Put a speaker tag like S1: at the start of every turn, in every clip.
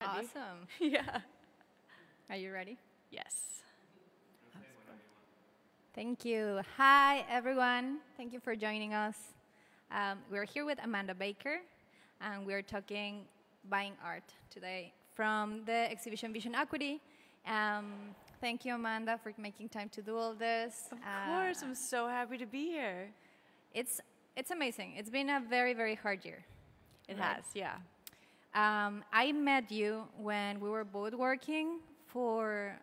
S1: Awesome.
S2: Yeah.
S1: Are you ready?
S2: Yes.
S1: Thank you. Hi, everyone. Thank you for joining us. We're here with Amanda Baker, and we're talking buying art today from the exhibition Vision ACUITY. Thank you, Amanda, for making time to do all this.
S2: Of course, I'm so happy to be here.
S1: It's amazing. It's been a very, very hard year.
S2: It has, yeah.
S1: I met you when we were both working for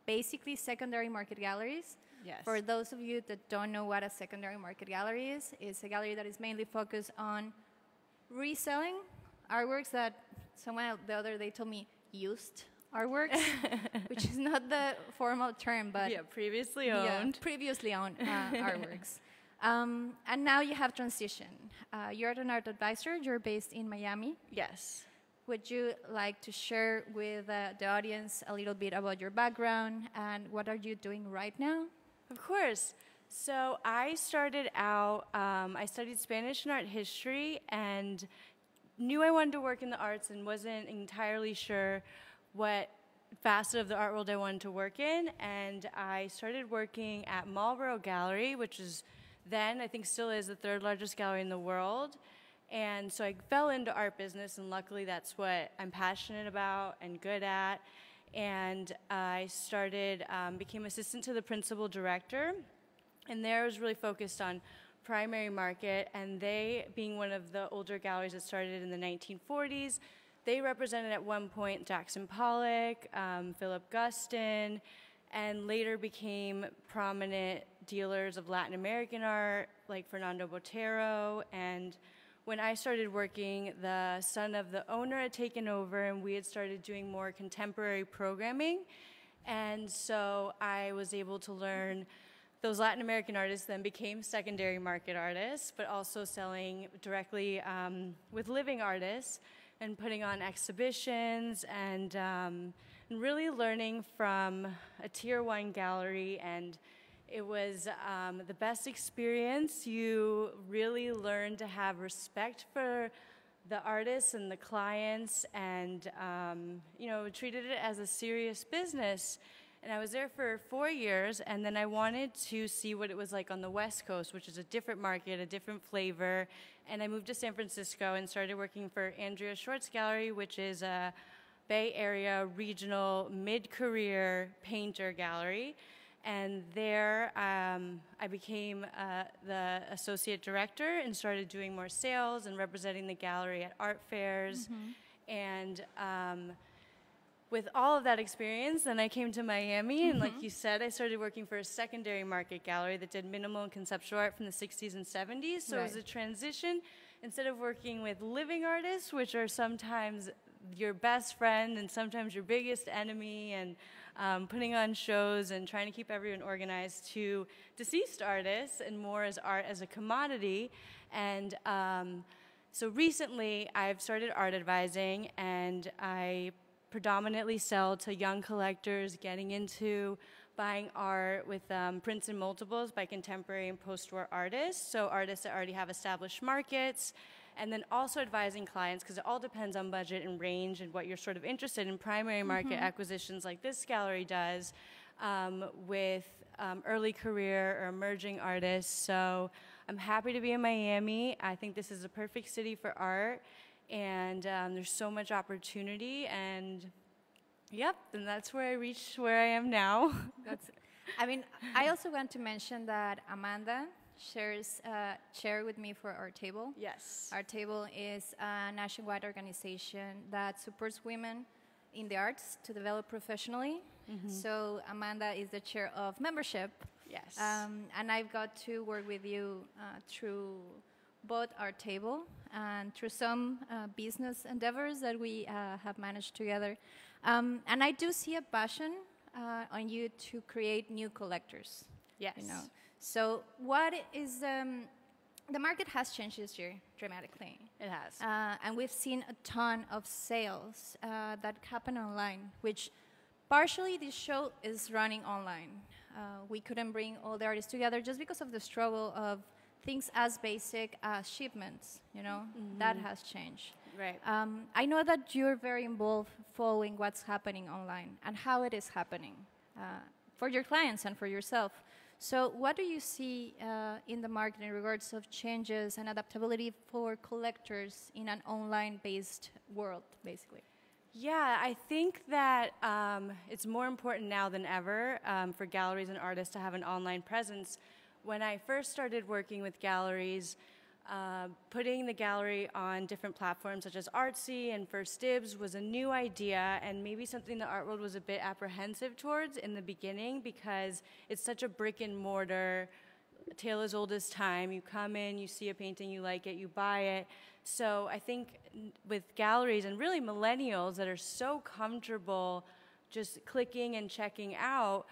S1: basically secondary market galleries.
S2: Yes.
S1: For those of you that don't know what a secondary market gallery is, it's a gallery that is mainly focused on reselling artworks that someone the other day told me used artworks, which is not the formal term, but
S2: yeah, previously owned.
S1: Yeah, previously owned artworks. And now you have transitioned. You're an art advisor. You're based in Miami.
S2: Yes.
S1: Would you like to share with the audience a little bit about your background and what are you doing right now?
S2: Of course. So I started out, I studied Spanish and art history and knew I wanted to work in the arts and wasn't entirely sure what facet of the art world I wanted to work in. And I started working at Marlborough Gallery, which is then, I think still is, the third largest gallery in the world. And so I fell into art business, and luckily that's what I'm passionate about and good at. And I started, became assistant to the principal director, and there I was really focused on primary market, and they, being one of the older galleries that started in the 1940s, they represented at one point Jackson Pollock, Philip Guston, and later became prominent dealers of Latin American art, like Fernando Botero. And when I started working, the son of the owner had taken over, and we had started doing more contemporary programming. And so I was able to learn those Latin American artists then became secondary market artists, but also selling directly with living artists and putting on exhibitions and really learning from a tier 1 gallery. And it was the best experience. You really learn to have respect for the artists and the clients, and you know, treated it as a serious business. And I was there for 4 years, and then I wanted to see what it was like on the West Coast, which is a different market, a different flavor. And I moved to San Francisco and started working for Andrea Schwartz Gallery, which is a Bay Area regional mid-career painter gallery. And there I became the associate director and started doing more sales and representing the gallery at art fairs. Mm-hmm. And with all of that experience, then I came to Miami, and like you said, I started working for a secondary market gallery that did minimal and conceptual art from the 60s and 70s. So It was a transition. Instead of working with living artists, which are sometimes your best friend and sometimes your biggest enemy, and putting on shows and trying to keep everyone organized, to deceased artists and more as art as a commodity. And so recently I've started art advising, and I predominantly sell to young collectors getting into buying art with prints and multiples by contemporary and post-war artists, so artists that already have established markets, and then also advising clients, because it all depends on budget and range and what you're sort of interested in, primary market acquisitions like this gallery does, with early career or emerging artists. So I'm happy to be in Miami. I think this is a perfect city for art, and there's so much opportunity, and yep, and that's where I reached where I am now.
S1: I mean, I also want to mention that Amanda shares a chair with me for our table.
S2: Yes.
S1: Our table is a nationwide organization that supports women in the arts to develop professionally. Mm-hmm. So Amanda is the chair of membership.
S2: Yes.
S1: And I've got to work with you through both our table and through some business endeavors that we have managed together. And I do see a passion on you to create new collectors.
S2: Yes.
S1: You know? So what is the market has changed this year dramatically.
S2: It has.
S1: And we've seen a ton of sales that happen online, which partially this show is running online. We couldn't bring all the artists together just because of the struggle of things as basic as shipments, you know, that has changed.
S2: Right.
S1: I know that you're very involved following what's happening online and how it is happening for your clients and for yourself. So what do you see in the market in regards of changes and adaptability for collectors in an online-based world, basically?
S2: Yeah, I think that it's more important now than ever for galleries and artists to have an online presence. When I first started working with galleries, putting the gallery on different platforms such as Artsy and First Dibs was a new idea and maybe something the art world was a bit apprehensive towards in the beginning because it's such a brick and mortar, tale as old as time. You come in, you see a painting, you like it, you buy it. So I think with galleries and really millennials that are so comfortable just clicking and checking out,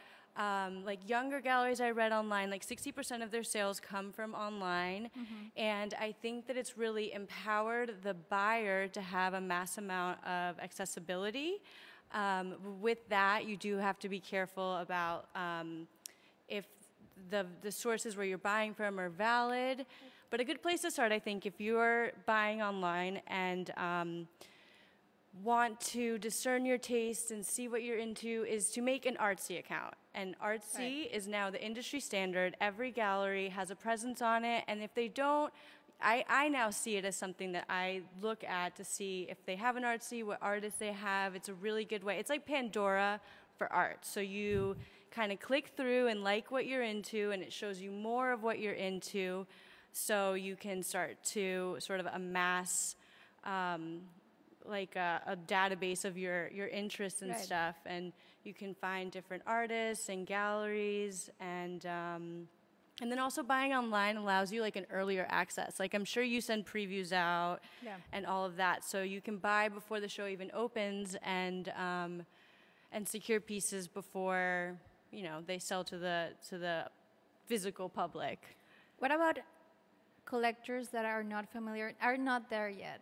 S2: like younger galleries I read online, like 60% of their sales come from online. And I think that it's really empowered the buyer to have a mass amount of accessibility. With that, you do have to be careful about if the sources where you're buying from are valid. But a good place to start, I think, if you're buying online and want to discern your taste and see what you're into, is to make an Artsy account. And Artsy is now the industry standard. Every gallery has a presence on it, and if they don't, I now see it as something that I look at to see if they have an Artsy, what artists they have. It's a really good way. It's like Pandora for art. So you kind of click through and like what you're into, and it shows you more of what you're into, so you can start to sort of amass like a database of your interests and stuff, and you can find different artists and galleries, and then also buying online allows you like an earlier access. Like I'm sure you send previews out and all of that, so you can buy before the show even opens and secure pieces before they sell to the physical public.
S1: What about collectors that are not familiar, are not there yet?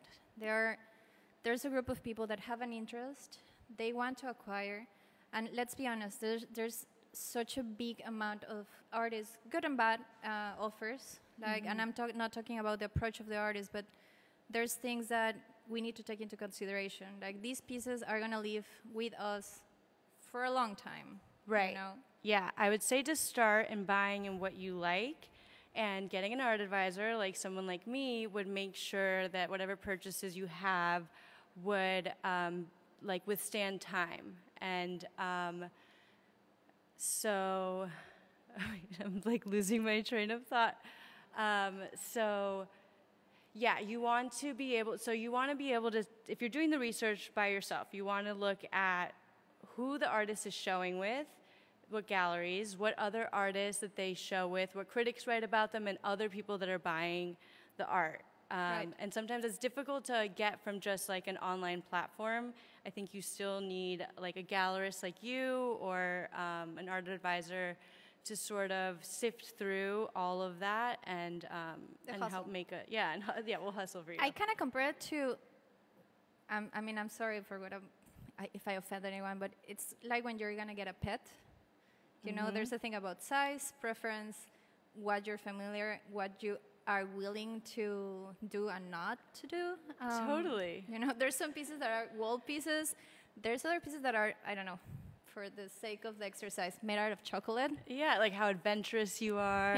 S1: There's a group of people that have an interest, they want to acquire, and let's be honest, there's such a big amount of artists, good and bad offers, like, and I'm not talking about the approach of the artist, but there's things that we need to take into consideration. Like these pieces are gonna live with us for a long time.
S2: Right. Yeah, I would say to start in buying in what you like, and getting an art advisor, like someone like me, would make sure that whatever purchases you have would like withstand time. And so I'm like losing my train of thought. So yeah, you want to be able to, if you're doing the research by yourself, you want to look at who the artist is showing with, what galleries, what other artists that they show with, what critics write about them, and other people that are buying the art. And sometimes it's difficult to get from just like an online platform. I think you still need like a gallerist like you or an art advisor to sort of sift through all of that and help make we'll hustle for you.
S1: I kind of compare it to, I mean, I'm sorry for if I offend anyone, but it's like when you're gonna get a pet. You know, there's a thing about size, preference, what you're familiar, what you are willing to do and not to do.
S2: Totally.
S1: There's some pieces that are wall pieces. There's other pieces that are, I don't know, for the sake of the exercise, made out of chocolate.
S2: Yeah, like how adventurous you are,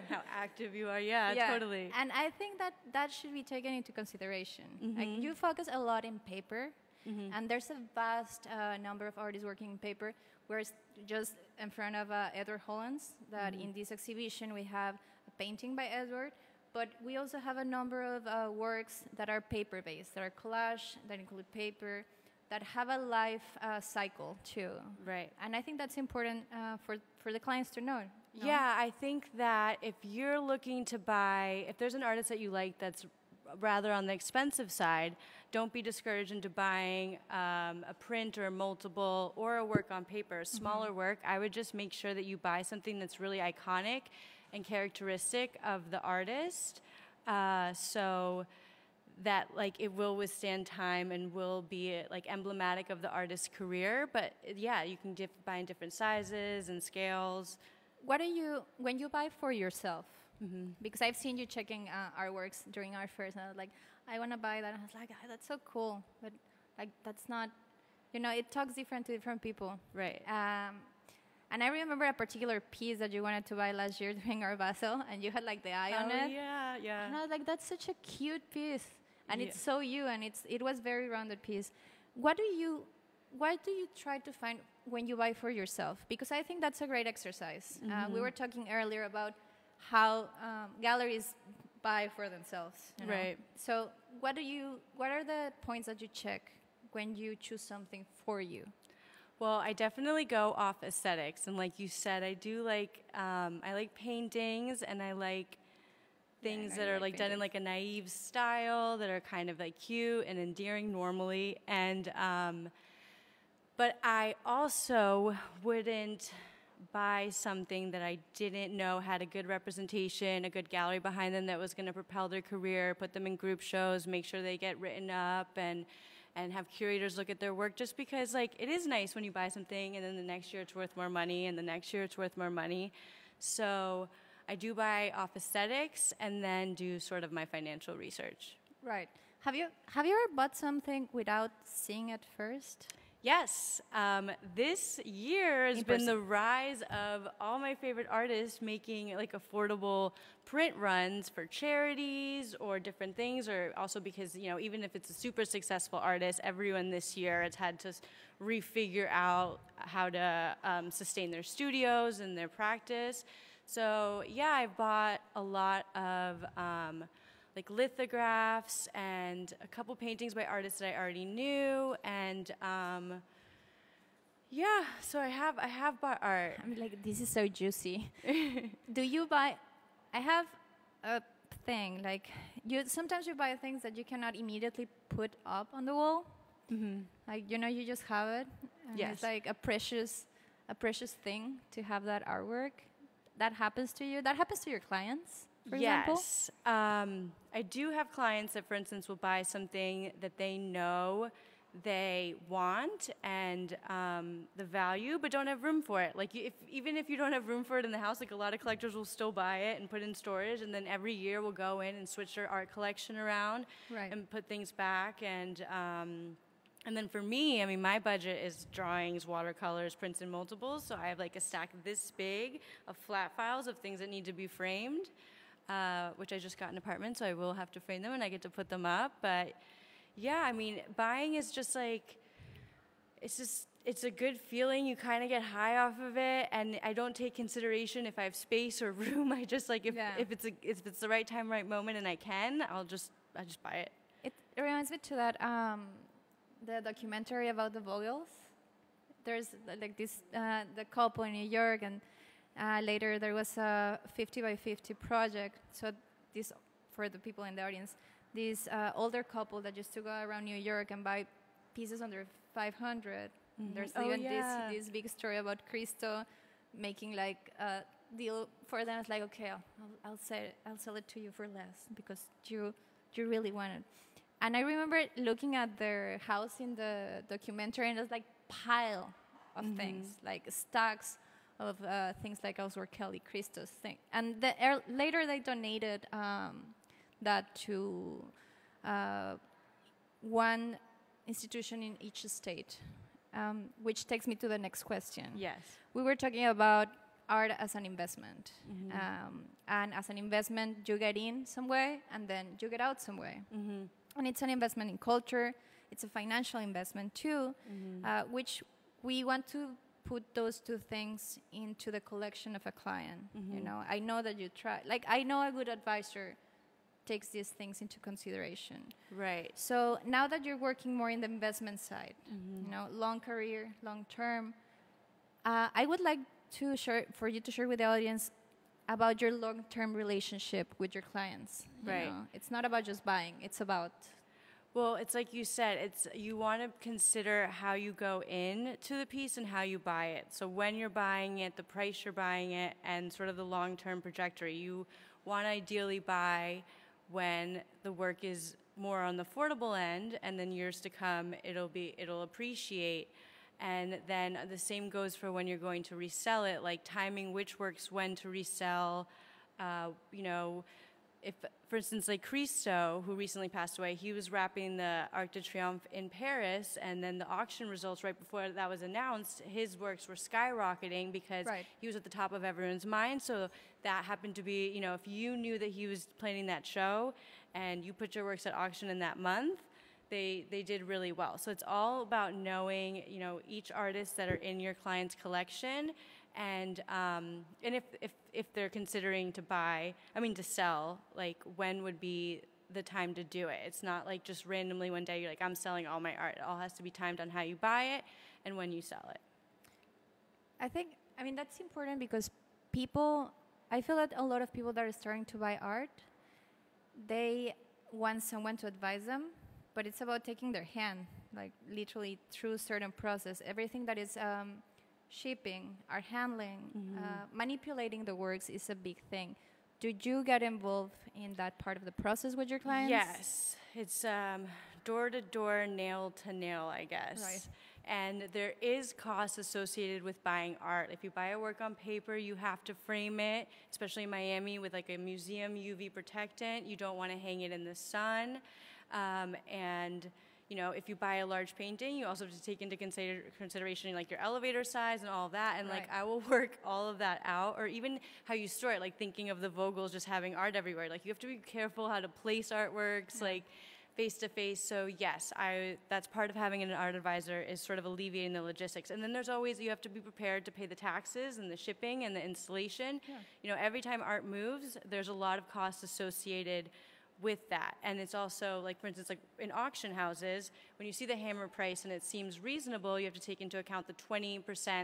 S2: how active you are. Yeah, totally.
S1: And I think that should be taken into consideration. Like you focus a lot in paper, and there's a vast number of artists working in paper, whereas just in front of Edward Hollands, that in this exhibition we have a painting by Edward, but we also have a number of works that are paper-based, that are collage, that include paper, that have a life cycle too.
S2: Right.
S1: And I think that's important for the clients to know. No?
S2: Yeah, I think that if you're looking to buy, if there's an artist that you like that's rather on the expensive side, don't be discouraged into buying a print or a multiple or a work on paper, a smaller work. I would just make sure that you buy something that's really iconic and characteristic of the artist, so that like it will withstand time and will be like emblematic of the artist's career. But yeah, you can buy in different sizes and scales.
S1: What are you, when you buy for yourself? Because I've seen you checking our works during our fairs, and I was like, I want to buy that. And I was like, "Ah, that's so cool. But like, that's not, it talks different to different people.
S2: Right.
S1: And I remember a particular piece that you wanted to buy last year during our Basel, and you had like the eye on it.
S2: Yeah, yeah.
S1: And I was like, that's such a cute piece. And
S2: Yeah.
S1: it's so you, and it was very rounded piece. What do you try to find when you buy for yourself? Because I think that's a great exercise. We were talking earlier about how galleries buy for themselves.
S2: Right.
S1: So what are the points that you check when you choose something for you?
S2: Well, I definitely go off aesthetics, and like you said, I do like I like paintings, and I like things that are like done in like a naive style that are kind of like cute and endearing normally, and but I also wouldn't buy something that I didn't know had a good representation, a good gallery behind them that was going to propel their career, put them in group shows, make sure they get written up, and have curators look at their work, just because like it is nice when you buy something and then the next year it's worth more money and the next year it's worth more money. So I do buy off aesthetics and then do sort of my financial research.
S1: Right. Have you ever bought something without seeing it first?
S2: Yes, this year has been the rise of all my favorite artists making like affordable print runs for charities or different things, or also because, even if it's a super successful artist, everyone this year has had to refigure out how to sustain their studios and their practice. So yeah, I bought a lot of like lithographs and a couple paintings by artists that I already knew, and yeah, so I have bought art.
S1: I'm like, this is so juicy. Do you buy? I have a thing like sometimes you buy things that you cannot immediately put up on the wall. Like you just have it. And
S2: Yes.
S1: It's like a precious thing to have that artwork. That happens to you. That happens to your clients. For example?
S2: Yes. I do have clients that, for instance, will buy something that they know they want and the value, but don't have room for it. Like, even if you don't have room for it in the house, like a lot of collectors will still buy it and put it in storage, and then every year will go in and switch their art collection around and put things back. And then for me, I mean, my budget is drawings, watercolors, prints, and multiples. So I have like a stack this big of flat files of things that need to be framed. Which I just got an apartment, so I will have to frame them and I get to put them up. But yeah, I mean, buying is just like, it's a good feeling. You kind of get high off of it, and I don't take consideration if I have space or room. I just like, if it's the right time, right moment, and I can, I just buy it.
S1: It reminds me to that the documentary about the Vogels. There's like this the couple in New York, and later there was a 50 by 50 project. So this, for the people in the audience, this older couple that used to go around New York and buy pieces under 500. There's even this big story about Cristo making like a deal for them. It's like, okay, I'll sell it to you for less because you really want it. And I remember looking at their house in the documentary, and it was like pile of things, like stacks of things like Oswald Kelly, Christos thing. And later they donated that to one institution in each state, which takes me to the next question.
S2: Yes.
S1: We were talking about art as an investment. And as an investment, you get in some way, and then you get out some way. And it's an investment in culture. It's a financial investment too, which we want to put those two things into the collection of a client. You know, I know that you try. Like, I know a good advisor takes these things into consideration.
S2: Right.
S1: So now that you're working more in the investment side, you know, long career, long term, I would like to for you to share with the audience about your long-term relationship with your clients.
S2: Right.
S1: You know? It's not about just buying. It's about...
S2: Well, it's like you said, you want to consider how you go in to the piece and how you buy it. So when you're buying it, the price you're buying it, and sort of the long-term trajectory. You want to ideally buy when the work is more on the affordable end, and then years to come, it'll appreciate. And then the same goes for when you're going to resell it, like timing which works when to resell. You know, if, for instance, like Christo, who recently passed away, he was wrapping the Arc de Triomphe in Paris, and then the auction results right before that was announced, his works were skyrocketing because he was at the top of everyone's mind. So that happened to be, you know, if you knew that he was planning that show and you put your works at auction in that month, they did really well. So it's all about knowing, you know, each artist that are in your client's collection, and if they're considering to to sell, like when would be the time to do it. It's not like just randomly one day you're like, I'm selling all my art. It all has to be timed on how you buy it and when you sell it.
S1: I mean, that's important because I feel that a lot of people that are starting to buy art, they want someone to advise them, but it's about taking their hand, like literally through certain process. Everything that is shipping, art handling, manipulating the works is a big thing. Do you get involved in that part of the process with your clients?
S2: Yes, it's door to door, nail to nail, I guess.
S1: Right.
S2: And there is cost associated with buying art. If you buy a work on paper, you have to frame it, especially in Miami with like a museum UV protectant. You don't want to hang it in the sun. And you know, if you buy a large painting, you also have to take into consideration like your elevator size and all of that. And like I will work all of that out, or even how you store it. Like thinking of the Vogels just having art everywhere. Like you have to be careful how to place artworks, like face to face. So yes, that's part of having an art advisor, is sort of alleviating the logistics. And then there's always, you have to be prepared to pay the taxes and the shipping and the installation. Yeah. You know, every time art moves, there's a lot of costs associated with that. And it's also, like, for instance, like in auction houses, when you see the hammer price and it seems reasonable, you have to take into account the 20%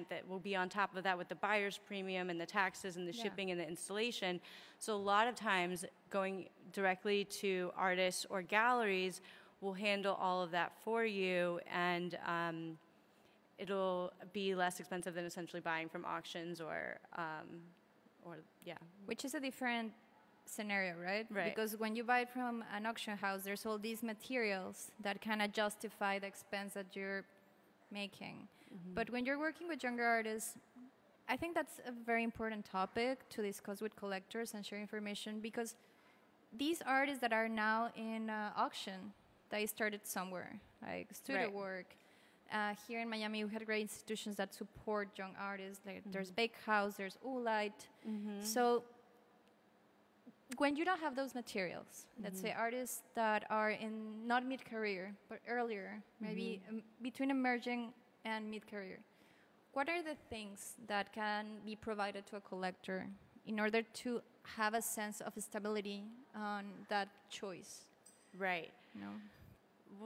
S2: that will be on top of that with the buyer's premium and the taxes and the shipping and the installation. So a lot of times going directly to artists or galleries will handle all of that for you, and it'll be less expensive than essentially buying from auctions or
S1: Which is a different scenario, right? Because when you buy it from an auction house, there's all these materials that kind of justify the expense that you're making. But when you're working with younger artists, I think that's a very important topic to discuss with collectors and share information, because these artists that are now in auction, they started somewhere, like studio work. Here in Miami, we had great institutions that support young artists. Like there's Bake House, there's Oolite. So when you don't have those materials, let's say artists that are in not mid-career, but earlier, maybe between emerging and mid-career, what are the things that can be provided to a collector in order to have a sense of stability on that choice?
S2: Right.
S1: You know?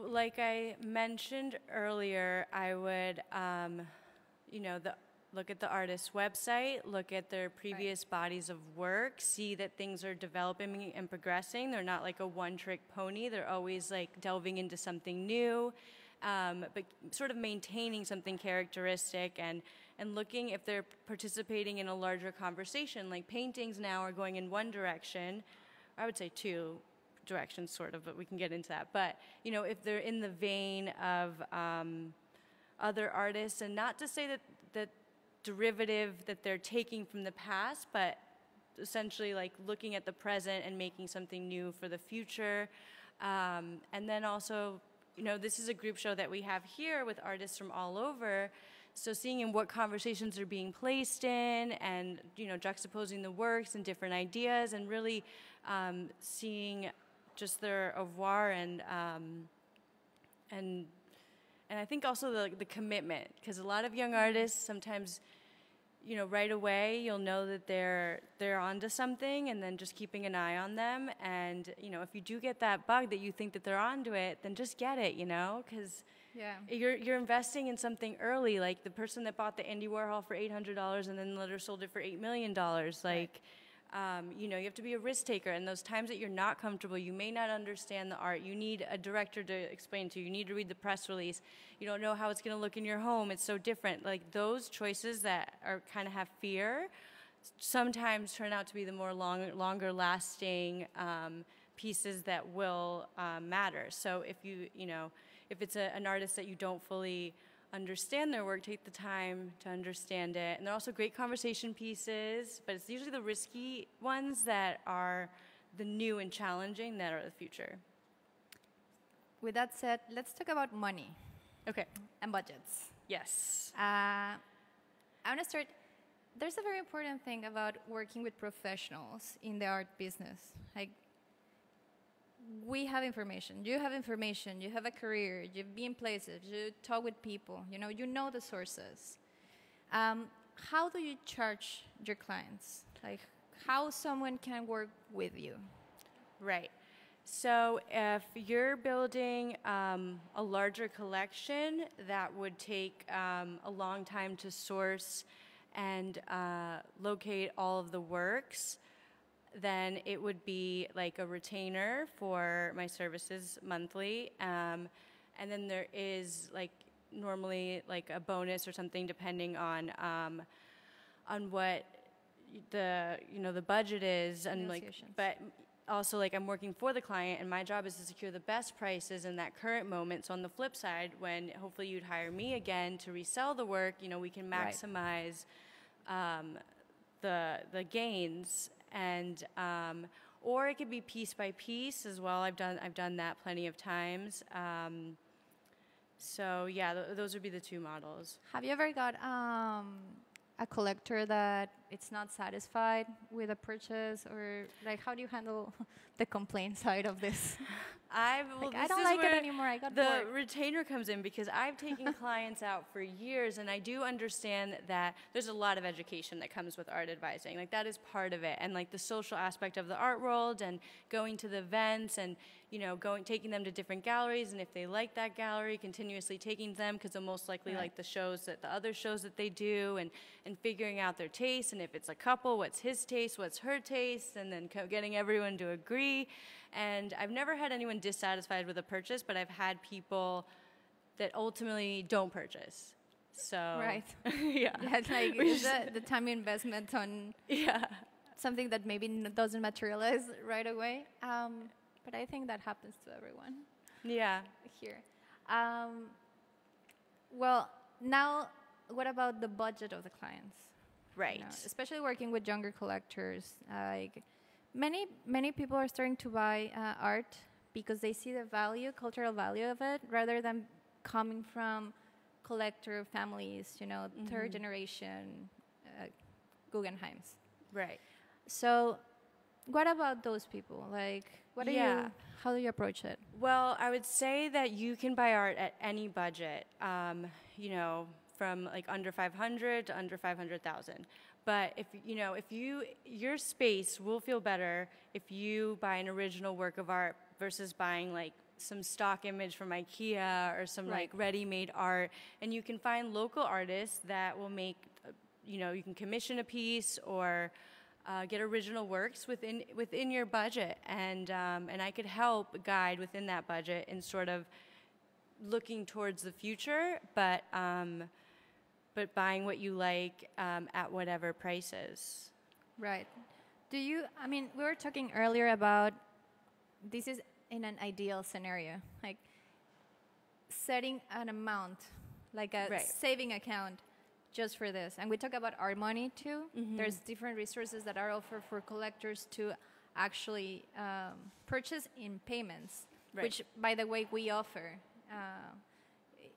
S2: Like I mentioned earlier, I would, look at the artist's website, look at their previous bodies of work, see that things are developing and progressing. They're not like a one-trick pony. They're always like delving into something new, but sort of maintaining something characteristic, and looking if they're participating in a larger conversation. Like paintings now are going in one direction, I would say two directions sort of, but we can get into that. But, you know, if they're in the vein of other artists, and not to say that derivative that they're taking from the past, but essentially like looking at the present and making something new for the future. And then also, you know, this is a group show that we have here with artists from all over. So seeing in what conversations are being placed in, and, you know, juxtaposing the works and different ideas, and really seeing just their avoir, and I think also the commitment, because a lot of young artists sometimes, you know, right away you'll know that they're onto something, and then just keeping an eye on them. And, you know, if you do get that bug that you think that they're onto it, then just get it, you know, because you're investing in something early. Like the person that bought the Andy Warhol for $800 and then later sold it for $8 million, like. You know, you have to be a risk taker, and those times that you're not comfortable, you may not understand the art, you need a director to explain to you, you need to read the press release, you don't know how it's going to look in your home, it's so different. Like those choices that are kind of have fear sometimes turn out to be the more longer lasting pieces that will matter. So if if it's an artist that you don't fully understand their work, take the time to understand it. And they're also great conversation pieces, but it's usually the risky ones that are the new and challenging that are the future.
S1: With that said, let's talk about money.
S2: Okay.
S1: And budgets.
S2: Yes.
S1: I want to start. There's a very important thing about working with professionals in the art business. Like, we have information, you have a career, you've been places, you talk with people, you know the sources. How do you charge your clients? Like, how someone can work with you?
S2: Right. So if you're building a larger collection, that would take a long time to source and locate all of the works, then it would be like a retainer for my services monthly. And then there is like normally like a bonus or something depending on what the budget is, and like, but also like I'm working for the client and my job is to secure the best prices in that current moment. So on the flip side, when hopefully you'd hire me again to resell the work, we can maximize the gains. And or it could be piece by piece as well. I've done that plenty of times. So yeah, those would be the two models.
S1: Have you ever got a collector that it's not satisfied with a purchase, or like how do you handle the complaint side of this?
S2: I
S1: don't like it anymore. I got bored.
S2: The retainer comes in because I've taken clients out for years, and I do understand that there's a lot of education that comes with art advising. Like, that is part of it, and like the social aspect of the art world, and going to the events, and taking them to different galleries, and if they like that gallery, continuously taking them because they'll most likely like the other shows that they do, and figuring out their taste, and if it's a couple, what's his taste, what's her taste, and then getting everyone to agree. And I've never had anyone dissatisfied with a purchase, but I've had people that ultimately don't purchase. So
S1: right,
S2: yeah,
S1: it's like the time investment on something that maybe doesn't materialize right away. But I think that happens to everyone.
S2: Yeah.
S1: Here. Well, now what about the budget of the clients?
S2: Right.
S1: Especially working with younger collectors, like. Many people are starting to buy art because they see the cultural value of it, rather than coming from collector families, third generation Guggenheims.
S2: Right.
S1: So what about those people? Like, how do you approach it?
S2: Well, I would say that you can buy art at any budget, from like under 500 to under 500,000. But if your space will feel better if you buy an original work of art versus buying like some stock image from IKEA or some like ready-made art. And you can find local artists that will make, you can commission a piece or get original works within your budget, and I could help guide within that budget in sort of looking towards the future, but buying what you like at whatever prices.
S1: Right. We were talking earlier about this is in an ideal scenario, like setting an amount, like a saving account just for this. And we talk about art money too. Mm-hmm. There's different resources that are offered for collectors to actually purchase in payments, which, by the way, we offer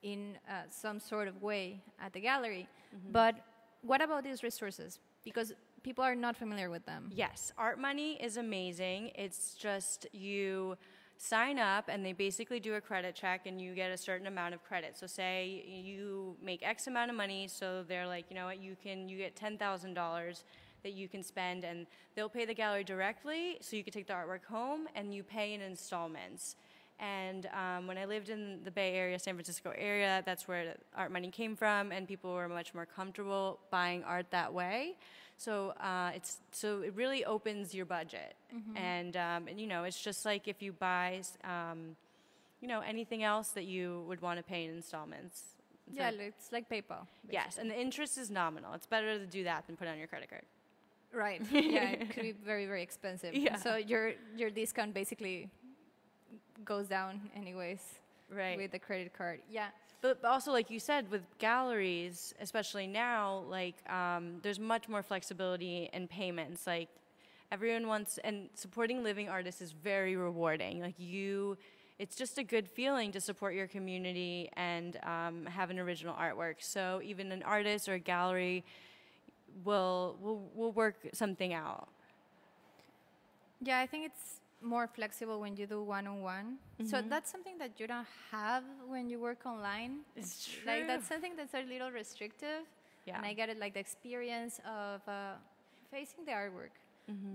S1: in some sort of way at the gallery. Mm-hmm. But what about these resources? Because people are not familiar with them.
S2: Yes, art money is amazing. It's just you sign up and they basically do a credit check and you get a certain amount of credit. So say you make X amount of money, so they're like, you know what, you get $10,000 that you can spend, and they'll pay the gallery directly, so you can take the artwork home and you pay in installments. And when I lived in the Bay Area, San Francisco area, that's where the art money came from, and people were much more comfortable buying art that way. So it really opens your budget, mm-hmm. and it's just like if you buy anything else that you would want to pay in installments.
S1: It's like PayPal. Basically.
S2: Yes, and the interest is nominal. It's better to do that than put it on your credit card.
S1: Right. Yeah, it could be very, very expensive. Yeah. So your discount basically goes down anyways. Right. With the credit card. Yeah.
S2: But also, like you said, with galleries, especially now, like there's much more flexibility in payments. Like everyone wants, and supporting living artists is very rewarding. Like it's just a good feeling to support your community and have an original artwork. So even an artist or a gallery will work something out.
S1: Yeah, I think it's more flexible when you do one-on-one. So that's something that you don't have when you work online.
S2: It's true.
S1: Like that's something that's a little restrictive.
S2: Yeah.
S1: And I get it, like the experience of facing the artwork.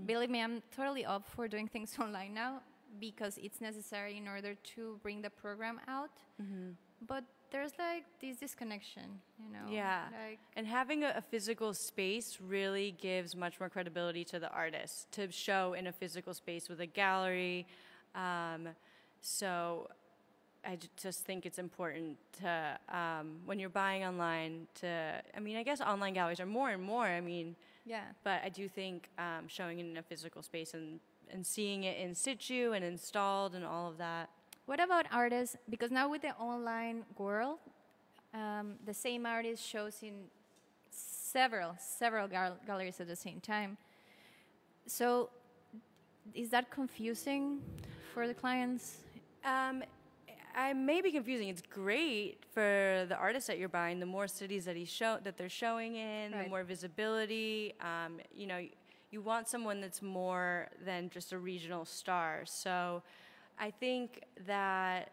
S1: Believe me, I'm totally up for doing things online now because it's necessary in order to bring the program out. But there's like this disconnection, you know?
S2: Yeah.
S1: Like,
S2: and having a physical space really gives much more credibility to the artist to show in a physical space with a gallery. So I just think it's important to, when you're buying online, I guess online galleries are more and more,
S1: yeah.
S2: but I do think showing it in a physical space and seeing it in situ and installed and all of that.
S1: What about artists? Because now with the online world, the same artist shows in several galleries at the same time. So is that confusing for the clients?
S2: I may be confusing. It's great for the artist that you're buying. The more cities that they're showing in,
S1: Right.
S2: the more visibility. You want someone that's more than just a regional star. So I think that,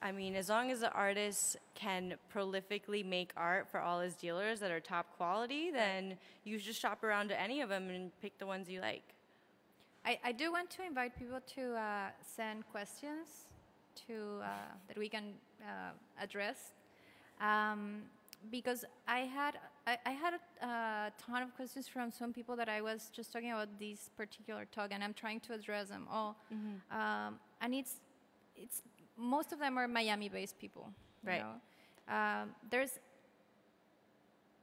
S2: as long as the artist can prolifically make art for all his dealers that are top quality, then you just shop around to any of them and pick the ones you like.
S1: I do want to invite people to send questions that we can address, because I had a ton of questions from some people that I was just talking about this particular talk, and I'm trying to address them all. And it's most of them are Miami-based people.
S2: Right.
S1: You know? There's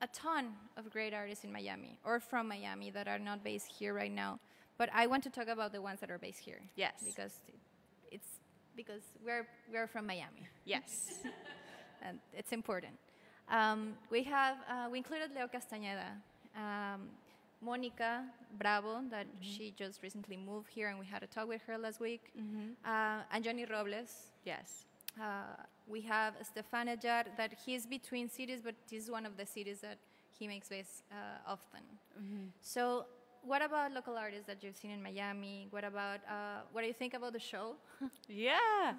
S1: a ton of great artists in Miami or from Miami that are not based here right now. But I want to talk about the ones that are based here.
S2: Yes.
S1: Because we're from Miami.
S2: Yes.
S1: And it's important. We included Leo Castañeda, Monica Bravo, that she just recently moved here, and we had a talk with her last week, and Johnny Robles.
S2: Yes.
S1: We have Stefan Ejar, that he's between cities, but this is one of the cities that he makes base often. So what about local artists that you've seen in Miami? What do you think about the show?
S2: Yeah.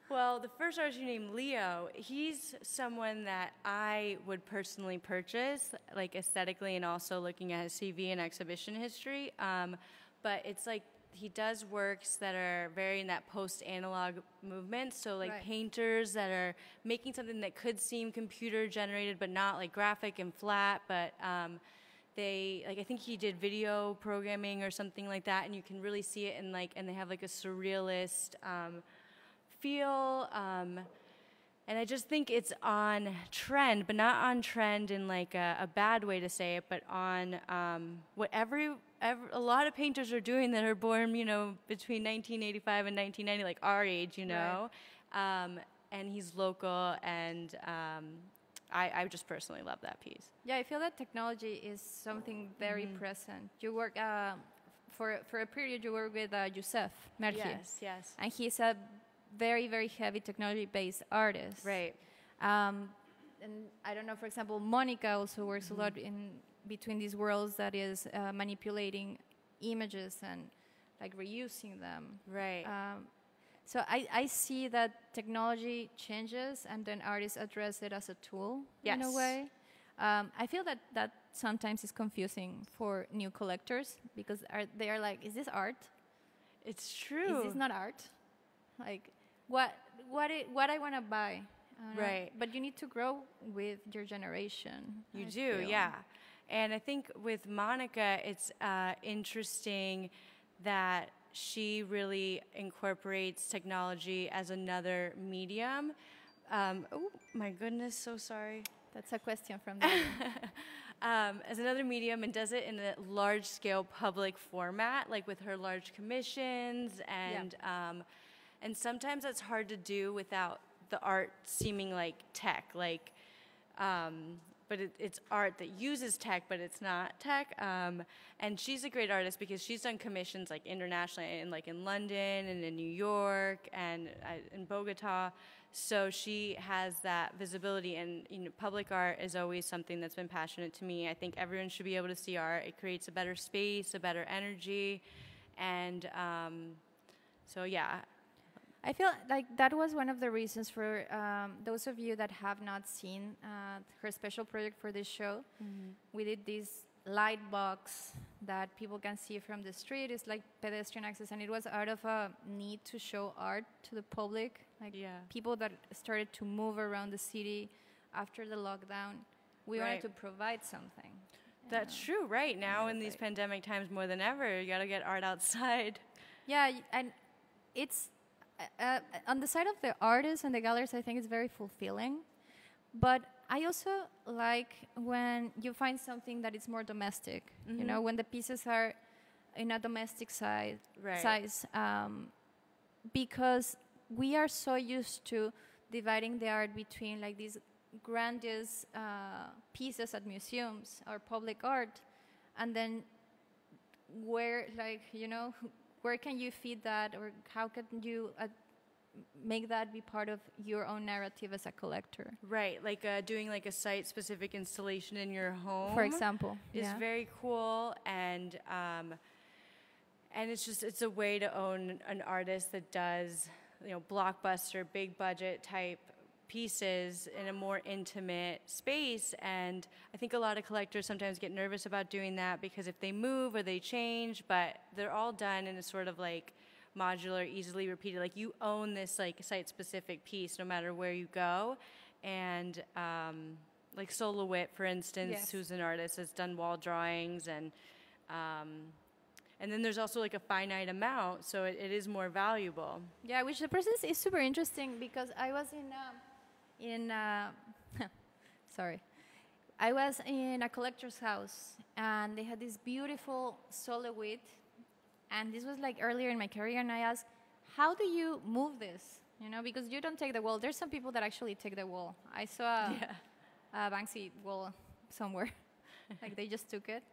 S2: Well, the first artist you named, Leo, he's someone that I would personally purchase, like aesthetically and also looking at his CV and exhibition history. But it's like he does works that are very in that post-analog movement. So like painters that are making something that could seem computer generated, but not like graphic and flat, but I think he did video programming or something like that, and you can really see it and they have like a surrealist feel, and I just think it's on trend, but not on trend in like a bad way to say it, but on what a lot of painters are doing that are born, between 1985 and 1990, like our age, and he's local, and I just personally love that piece.
S1: Yeah, I feel that technology is something very present. You work for a period. You work with Youssef Merhi.
S2: Yes.
S1: And he's a very, very heavy technology-based artist.
S2: Right.
S1: And I don't know, for example, Monica also works a lot in between these worlds that is manipulating images and like reusing them.
S2: Right.
S1: So I see that technology changes and then artists address it as a tool in a way. I feel that sometimes is confusing for new collectors because they are like, is this art?
S2: It's true.
S1: Is this not art? Like, what I want to buy.
S2: Right.
S1: But you need to grow with your generation.
S2: You do, yeah. And I think with Monica, it's interesting that she really incorporates technology as another medium. Oh, my goodness, so sorry.
S1: That's a question from the
S2: as another medium, and does it in a large-scale public format, like with her large commissions, and sometimes that's hard to do without the art seeming like tech. Like but it's art that uses tech, but it's not tech. And she's a great artist because she's done commissions like internationally, in London and in New York and in Bogota. So she has that visibility, and public art is always something that's been passionate to me. I think everyone should be able to see art. It creates a better space, a better energy, and so yeah.
S1: I feel like that was one of the reasons for those of you that have not seen her special project for this show. Mm-hmm. We did this light box that people can see from the street. It's like pedestrian access, and it was out of a need to show art to the public. People that started to move around the city after the lockdown. We wanted to provide something.
S2: That's true, right? Now in these pandemic times more than ever, you got to get art outside.
S1: Yeah, and it's... on the side of the artists and the galleries, I think it's very fulfilling. But I also like when you find something that is more domestic. Mm-hmm. When the pieces are in a domestic size. Because we are so used to dividing the art between like these grandiose pieces at museums or public art, and then where can you feed that, or how can you make that be part of your own narrative as a collector? Right,
S2: like doing like a site-specific installation in your home,
S1: for example,
S2: is very cool, and it's a way to own an artist that does blockbuster, big budget type pieces in a more intimate space. And I think a lot of collectors sometimes get nervous about doing that because if they move or they change, but they're all done in a sort of like modular, easily repeated, like you own this like site-specific piece no matter where you go. And like Solowit, for instance, who's an artist, has done wall drawings, and then there's also like a finite amount, so it is more valuable.
S1: Yeah, which the process is super interesting because I was I was in a collector's house, and they had this beautiful Solowit, and this was like earlier in my career, and I asked, how do you move this? Because you don't take the wall. There's some people that actually take the wall. I saw a Banksy wall somewhere. Like they just took it,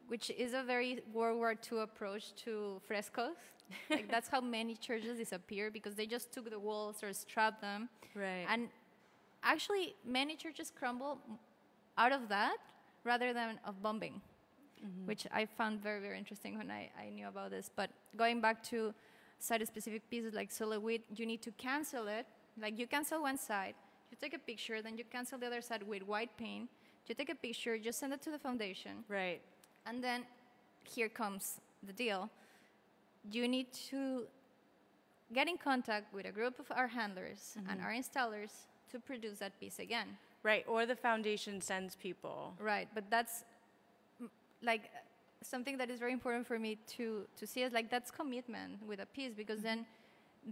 S1: which is a very World War II approach to frescoes. Like that's how many churches disappear, because they just took the walls or strapped them.
S2: Right.
S1: And actually, many churches crumble out of that rather than of bombing, which I found very, very interesting when I knew about this. But going back to site-specific pieces like Solowit, you need to cancel it. Like you cancel one side, you take a picture, then you cancel the other side with white paint. You take a picture, you send it to the foundation.
S2: Right.
S1: And then here comes the deal. You need to get in contact with a group of art handlers and art installers to produce that piece again.
S2: Right, or the foundation sends people.
S1: Right, but that's like something that is very important for me to see as like that's commitment with a piece, because then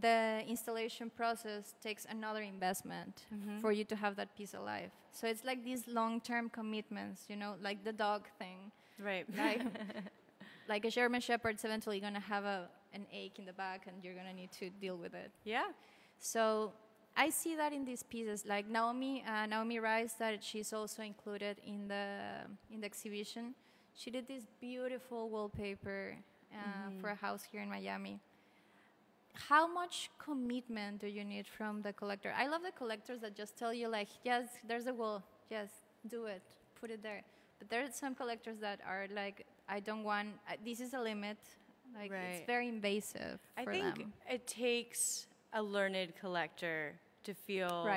S1: the installation process takes another investment for you to have that piece alive. So it's like these long-term commitments, like the dog thing.
S2: Right.
S1: Like a German Shepherd's eventually going to have an ache in the back, and you're going to need to deal with it.
S2: Yeah.
S1: So I see that in these pieces, like Naomi Rice, that she's also included in the exhibition. She did this beautiful wallpaper for a house here in Miami. How much commitment do you need from the collector? I love the collectors that just tell you, like, yes, there's a wall, yes, do it, put it there. But there are some collectors that are like, I don't want, this is a limit. Like, it's very invasive for them. I think
S2: it takes a learned collector to feel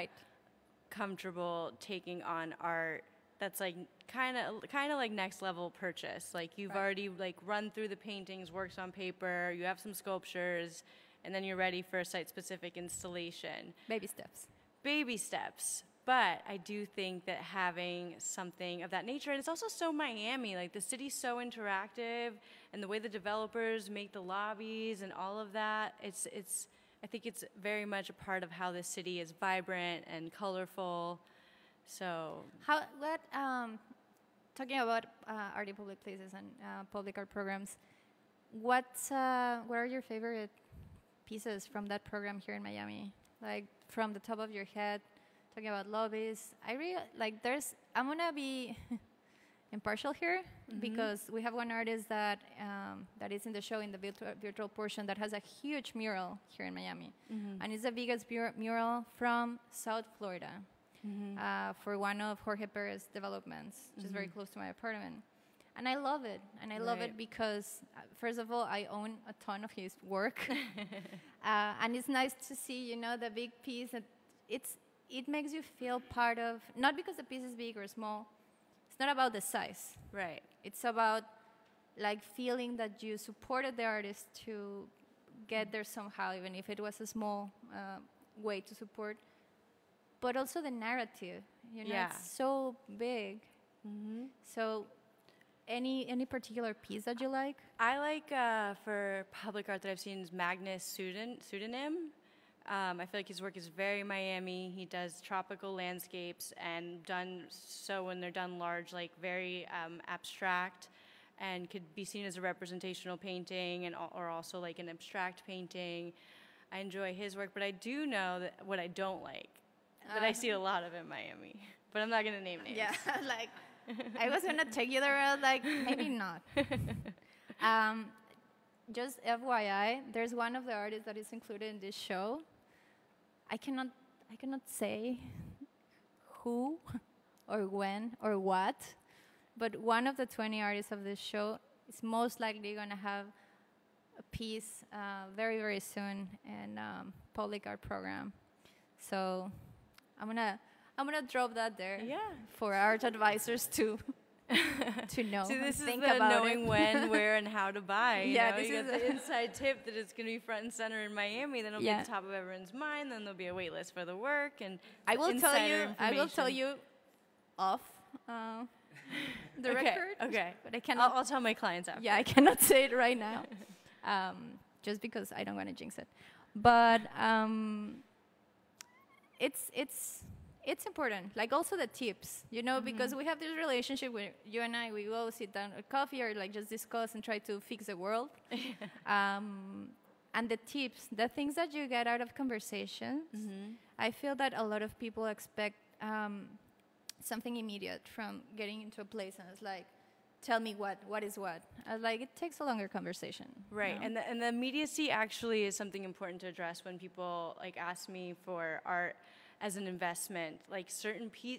S2: comfortable taking on art that's like kind of like next level purchase. Like you've already like run through the paintings, works on paper, you have some sculptures, and then you're ready for a site-specific installation.
S1: Baby steps.
S2: Baby steps. But I do think that having something of that nature, and it's also so Miami, like the city's so interactive, and the way the developers make the lobbies and all of that, I think it's very much a part of how the city is vibrant and colorful. So
S1: talking about art in public places and public art programs, what are your favorite pieces from that program here in Miami? Like from the top of your head, talking about lobbies. I really like. I'm gonna be impartial here because we have one artist that that is in the show in the virtual portion that has a huge mural here in Miami, and it's the biggest mural from South Florida for one of Jorge Perez's developments, which is very close to my apartment. And I love it. And I love it because, first of all, I own a ton of his work. And it's nice to see, you know, the big piece. That it makes you feel part of, not because the piece is big or small. It's not about the size.
S2: Right.
S1: It's about, like, feeling that you supported the artist to get there somehow, even if it was a small way to support. But also the narrative. You know, it's so big. So... Any particular piece that you like?
S2: I like, for public art that I've seen, is Magnus Pseudonym. I feel like his work is very Miami. He does tropical landscapes and done so when they're done large, like very abstract, and could be seen as a representational painting and or also like an abstract painting. I enjoy his work, but I do know that what I don't like, that I see a lot of in Miami. But I'm not going to name names.
S1: Yeah, like... I was gonna take you there, like maybe not. Just FYI, there's one of the artists that is included in this show. I cannot say who, or when, or what, but one of the 20 artists of this show is most likely gonna have a piece very, very soon in public art program. So I'm gonna drop that there for art advisors to know.
S2: So this is
S1: think
S2: the
S1: about
S2: knowing when, where, and how to buy. You know?
S1: This
S2: you
S1: is
S2: get the inside tip that it's going to be front and center in Miami. Then it'll be at the top of everyone's mind. Then there'll be a wait list for the work. And
S1: I will tell you off the record.
S2: Okay.
S1: But I cannot.
S2: I'll tell my clients after.
S1: Yeah, I cannot say it right now, just because I don't want to jinx it. But it's important, like also the tips, you know, because we have this relationship where you and I, we will sit down at coffee or like just discuss and try to fix the world. And the tips, the things that you get out of conversations, I feel that a lot of people expect something immediate from getting into a place, and it's like, tell me what is what. Like, it takes a longer conversation.
S2: Right,
S1: you know?
S2: and the immediacy actually is something important to address when people like ask me for art as an investment. Like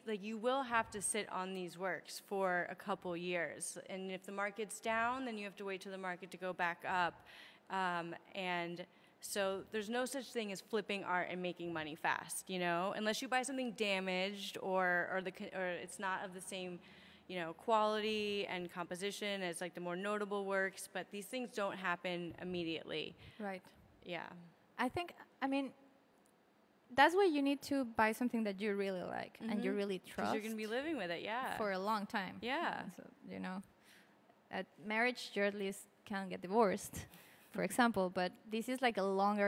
S2: like you will have to sit on these works for a couple years, and if the market's down, then you have to wait till the market to go back up, and so there's no such thing as flipping art and making money fast, you know, unless you buy something damaged or it's not of the same, you know, quality and composition as like the more notable works. But these things don't happen immediately.
S1: Right.
S2: Yeah.
S1: I mean, that's why you need to buy something that you really like and you really trust.
S2: Because you're going to be living with it,
S1: for a long time.
S2: Yeah.
S1: So, you know, at marriage, you at least can get divorced, for example, but this is like a longer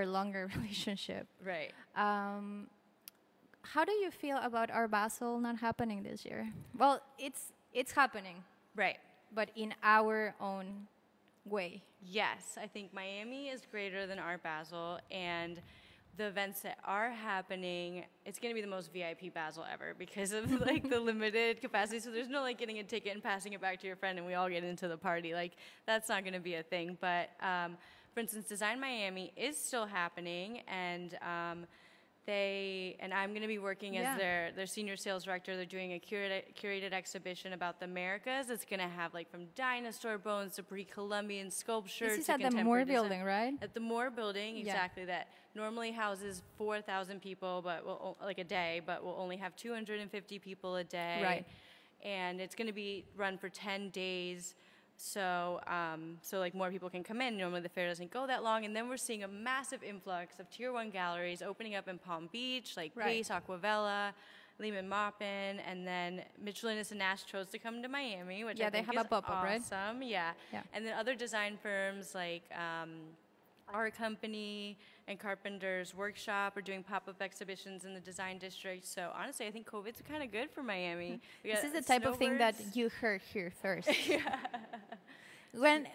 S1: relationship.
S2: Right.
S1: How do you feel about Art Basel not happening this year? Well, it's happening.
S2: Right.
S1: But in our own way.
S2: Yes, I think Miami is greater than Art Basel, and the events that are happening, it's going to be the most VIP Basel ever because of like the limited capacity. So there's no like getting a ticket and passing it back to your friend and we all get into the party. Like, that's not going to be a thing. But for instance, Design Miami is still happening, and I'm going to be working as their senior sales director. They're doing a curated exhibition about the Americas. It's going to have like from dinosaur bones to pre-Columbian sculpture.
S1: This is at the Moore Building, right?
S2: At the Moore Building, exactly. That normally houses 4,000 people, but like a day, but will only have 250 people a day.
S1: Right.
S2: And it's going to be run for 10 days. So like more people can come in. Normally the fair doesn't go that long, and then we're seeing a massive influx of Tier 1 galleries opening up in Palm Beach, like Pace, Aquavella, Lehman Maupin, and then Mitchell Innes and Nash chose to come to Miami, which I think
S1: they have
S2: is
S1: a pop-up, right?
S2: Awesome, yeah. And then other design firms like Our Company and Carpenter's Workshop are doing pop-up exhibitions in the design district. So honestly, I think COVID's kind of good for Miami.
S1: This is the type of thing that you heard here first. When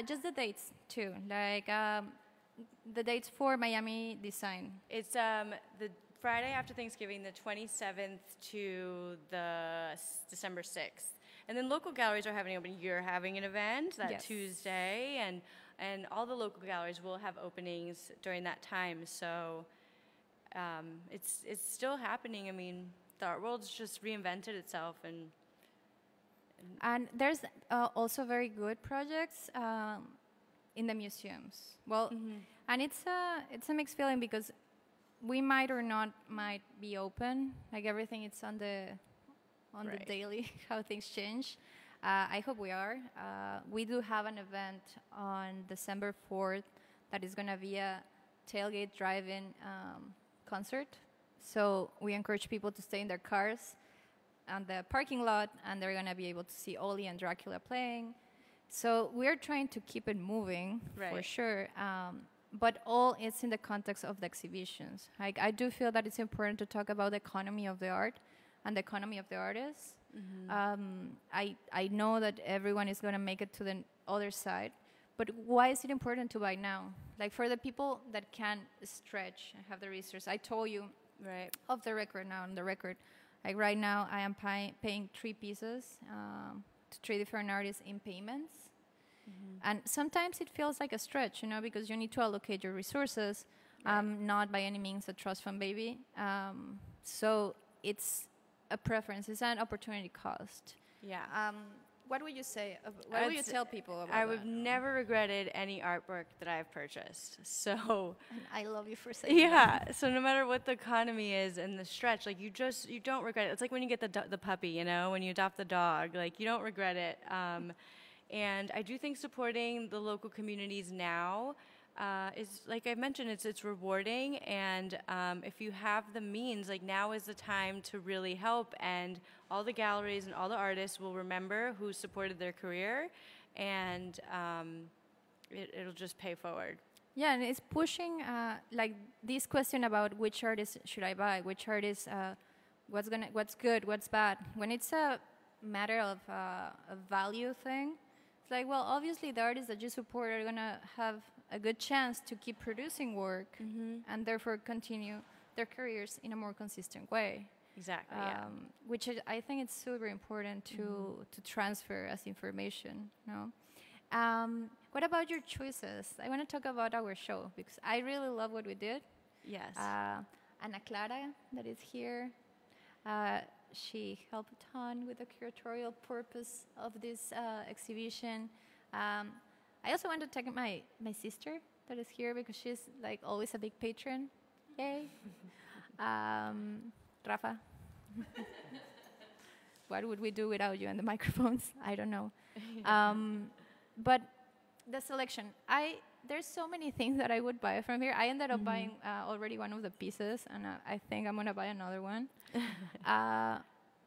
S1: just the dates too, like the dates for Miami Design.
S2: It's Friday after Thanksgiving, the 27th to the December 6th. And then local galleries are having open. You're having an event that Tuesday, and all the local galleries will have openings during that time. So it's still happening. I mean, the art world's just reinvented itself,
S1: and there's also very good projects in the museums. Well, and it's a mixed feeling because we might or not might be open. Like everything, it's on the daily how things change. I hope we are. We do have an event on December 4th that is going to be a tailgate drive-in concert. So we encourage people to stay in their cars on the parking lot, and they're going to be able to see Oli and Dracula playing. So we're trying to keep it moving for sure. But all it's in the context of the exhibitions. Like I do feel that it's important to talk about the economy of the art and the economy of the artists. I know that everyone is going to make it to the other side, but why is it important to buy now? Like for the people that can stretch and have the resources. I told you off the record now, on the record, like right now I am paying 3 pieces to 3 different artists in payments. And sometimes it feels like a stretch, you know, because you need to allocate your resources. Not by any means a trust fund baby. So it's a preference. It's an opportunity cost.
S2: Yeah.
S1: What would you say? What would you tell people about
S2: I would never regretted any artwork that I've purchased. So
S1: and I love you for saying
S2: that. So no matter what the economy is and the stretch, like you don't regret it. It's like when you get the puppy, you know, when you adopt the dog, like you don't regret it. And I do think supporting the local communities now is, like I mentioned, it's rewarding. And if you have the means, like now is the time to really help. And all the galleries and all the artists will remember who supported their career, and it'll just pay forward.
S1: Yeah, and it's pushing like this question about which artist should I buy, which artist, what's good, what's bad. When it's a matter of a value thing, it's like, well, obviously the artists that you support are gonna have a good chance to keep producing work and therefore continue their careers in a more consistent way.
S2: Exactly.
S1: Which I think it's super important to transfer as information. You know? What about your choices? I want to talk about our show because I really love what we did.
S2: Yes.
S1: Ana Clara, that is here, she helped a ton with the curatorial purpose of this exhibition. I also want to thank my sister that is here because she's like always a big patron. Yay. Rafa. What would we do without you and the microphones? I don't know. But the selection, there's so many things that I would buy from here. I ended up buying already one of the pieces, and I think I'm gonna buy another one.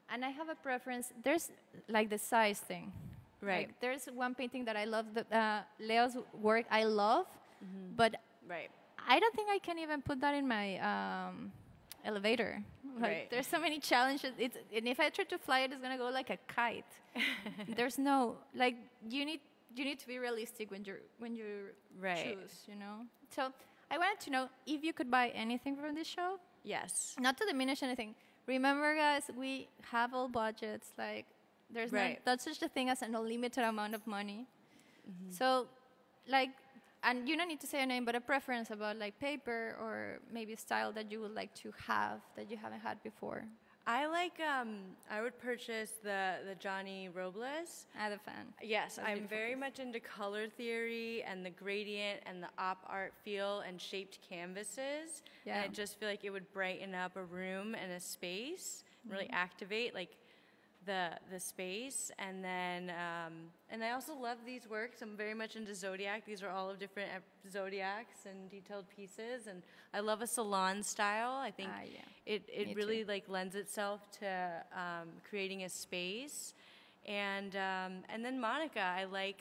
S1: And I have a preference. There's like the size thing.
S2: Right.
S1: Like, there's one painting that I love, Leo's work I love, but I don't think I can even put that in my elevator. Like, there's so many challenges. And if I try to fly it, it's gonna go like a kite. There's no, like, you need to be realistic when you choose, you know. So I wanted to know if you could buy anything from this show.
S2: Yes.
S1: Not to diminish anything. Remember, guys, we have all budgets. Like, there's not such a thing as an unlimited amount of money. So, like, and you don't need to say a name, but a preference about like paper or maybe a style that you would like to have that you haven't had before.
S2: I like, I would purchase the Johnny Robles.
S1: I'm a fan.
S2: Yes, I'm very much into color theory and the gradient and the op art feel and shaped canvases. Yeah. And I just feel like it would brighten up a room and a space, really activate like the space. And then, and I also love these works. I'm very much into Zodiac. These are all of different Zodiacs and detailed pieces. And I love a salon style. I think it really like lends itself to creating a space. And then Monica,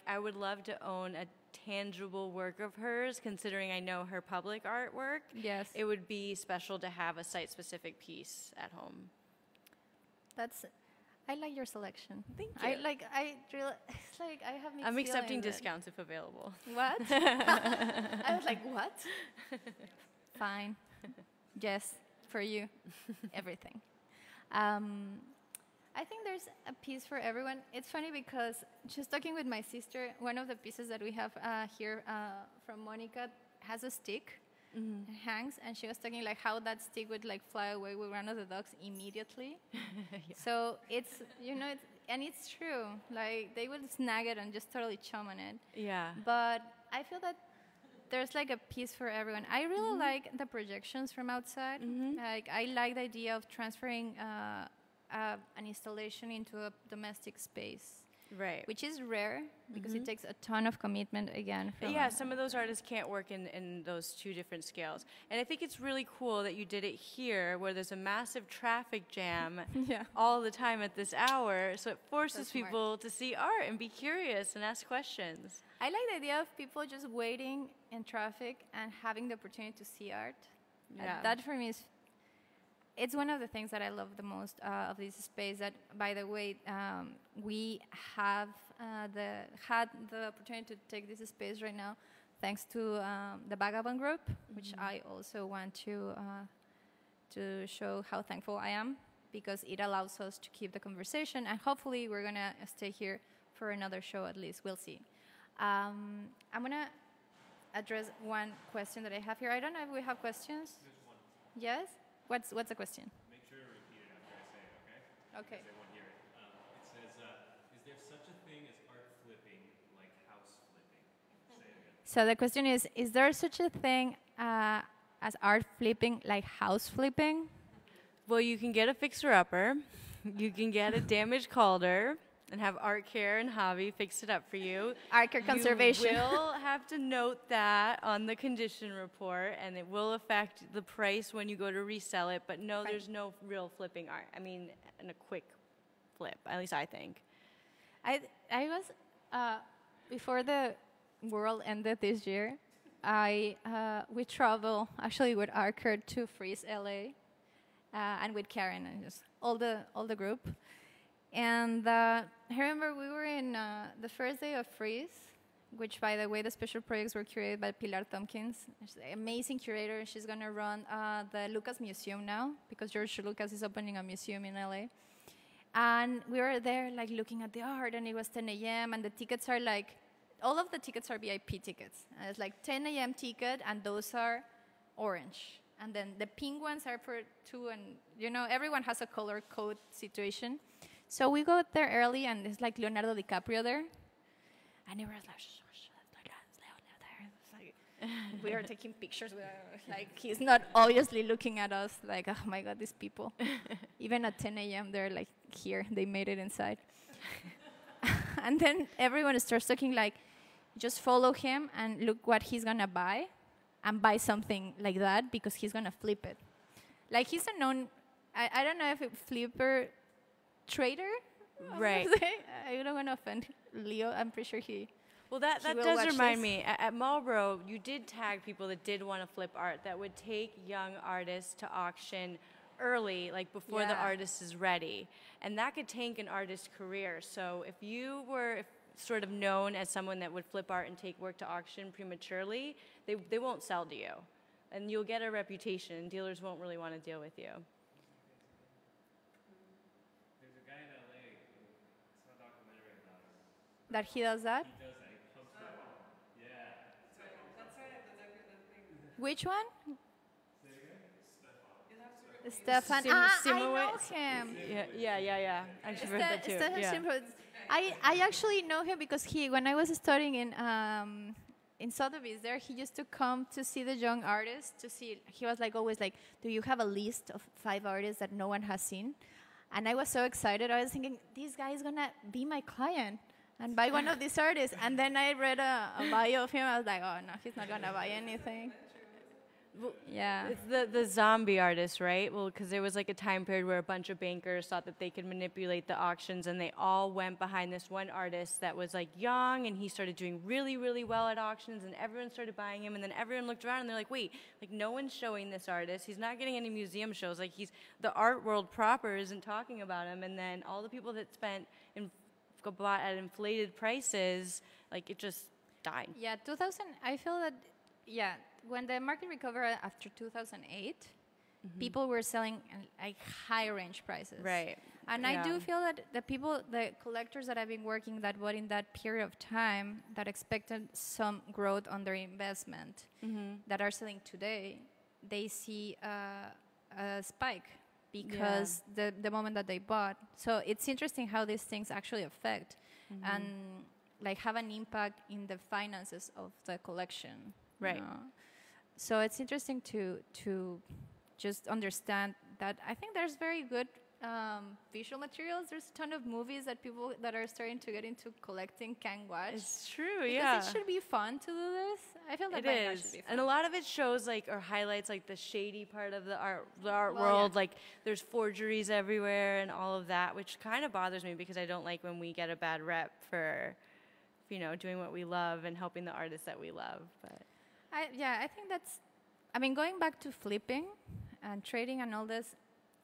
S2: I would love to own a tangible work of hers, considering I know her public artwork.
S1: Yes.
S2: It would be special to have a site-specific piece at home.
S1: I like your selection.
S2: Thank you.
S1: It's like I have mixed
S2: I'm accepting
S1: feelings.
S2: discounts if available.
S1: What? I was like, what? Fine. Yes. for you everything. I think there's a piece for everyone. It's funny because just talking with my sister, one of the pieces that we have here from Monica has a stick. Mm-hmm. It hangs, and she was talking like how that stick would like fly away with one of the dogs immediately. Yeah. So it's, you know, it's true. Like they would snag it and just totally chum on it.
S2: Yeah.
S1: But I feel that there's like a piece for everyone. I really like the projections from outside. Like I like the idea of transferring an installation into a domestic space.
S2: Right.
S1: Which is rare because it takes a ton of commitment again.
S2: Yeah, some of those artists can't work in those two different scales. And I think it's really cool that you did it here where there's a massive traffic jam all the time at this hour. So it forces people to see art and be curious and ask questions.
S1: I like the idea of people just waiting in traffic and having the opportunity to see art.
S2: Yeah.
S1: That for me is... It's one of the things that I love the most of this space. That, by the way, we have had the opportunity to take this space right now, thanks to the Vagabond Group, which I also want to show how thankful I am, because it allows us to keep the conversation, and hopefully we're gonna stay here for another show at least. We'll see. I'm gonna address one question that I have here. I don't know if we have questions.
S3: There's one.
S1: Yes. What's the question?
S3: Make sure to repeat it after I say it, okay?
S1: Okay.
S3: Because they won't hear it. It says, is there such a thing as art flipping, like house flipping? Say it again.
S1: So the question is there such a thing as art flipping, like house flipping?
S2: Well, you can get a fixer-upper. You can get a damaged Calder and have Art Care and Hobby fix it up for you.
S1: Art Care Conservation.
S2: You will have to note that on the condition report, and it will affect the price when you go to resell it. But no, there's no real flipping art. I mean, in a quick flip, at least I think.
S1: I was, before the world ended this year, we travel actually with Art Care to Freeze LA, and with Karen and just all the group. And I remember we were in the first day of Freeze, which, by the way, the special projects were curated by Pilar Tompkins. She's an amazing curator. She's going to run the Lucas Museum now, because George Lucas is opening a museum in LA. And we were there, like, looking at the art, and it was 10 a.m., and the tickets are, like, all of the tickets are VIP tickets. And it's, like, 10 a.m. ticket, and those are orange. And then the pink ones are for 2, and, you know, everyone has a color code situation. So we got there early, and it's like Leonardo DiCaprio there. And it was like, like we are taking pictures with like, he's not obviously looking at us like, oh my God, these people. Even at 10 a.m., they're like here, they made it inside. And then everyone starts talking like, just follow him and look what he's gonna buy, and buy something like that because he's gonna flip it. Like, he's a known, I don't know if it flipper trader,
S2: right?
S1: I don't want to offend Leo. I'm pretty sure he.
S2: Well, that does remind me. At Marlboro, you did tag people that did want to flip art that would take young artists to auction early, like before the artist is ready, and that could tank an artist's career. So if you were sort of known as someone that would flip art and take work to auction prematurely, they won't sell to you, and you'll get a reputation. Dealers won't really want to deal with you.
S1: That he does that?
S3: He does that. He pumps that up. Yeah.
S4: That's right. The thing.
S1: Which one?
S3: Say it again?
S1: Stefan. I know him.
S2: Yeah. I should read that too.
S1: Stefan. I actually know him because when I was studying in Sotheby's there, he used to come to see the young artists, he was like always like, do you have a list of 5 artists that no one has seen? And I was so excited. I was thinking, this guy is going to be my client and buy one of these artists. And then I read a bio of him. I was like, oh, no, he's not going to buy anything.
S2: Well,
S1: yeah.
S2: It's the zombie artist, right? Well, because there was like a time period where a bunch of bankers thought that they could manipulate the auctions, and they all went behind this one artist that was like young, and he started doing really, really well at auctions, and everyone started buying him, and then everyone looked around and they're like, wait, like no one's showing this artist. He's not getting any museum shows. Like the art world proper isn't talking about him, and then all the people that bought at inflated prices, like it just died.
S1: Yeah, 2000, I feel that, when the market recovered after 2008, people were selling like high range prices.
S2: Right.
S1: And I do feel that the collectors that have been working that bought in that period of time that expected some growth on their investment that are selling today, they see a spike because the moment that they bought. So it's interesting how these things actually affect and like have an impact in the finances of the collection.
S2: Right.
S1: You know? So it's interesting to just understand that I think there's very good visual materials. There's a ton of movies that people that are starting to get into collecting can watch.
S2: It's true,
S1: because it should be fun to do this. I feel that
S2: it is, and a lot of it shows like or highlights like the shady part of the art world. Like there's forgeries everywhere and all of that, which kind of bothers me because I don't like when we get a bad rep for, you know, doing what we love and helping the artists that we love. But
S1: I think that's. I mean, going back to flipping and trading and all this.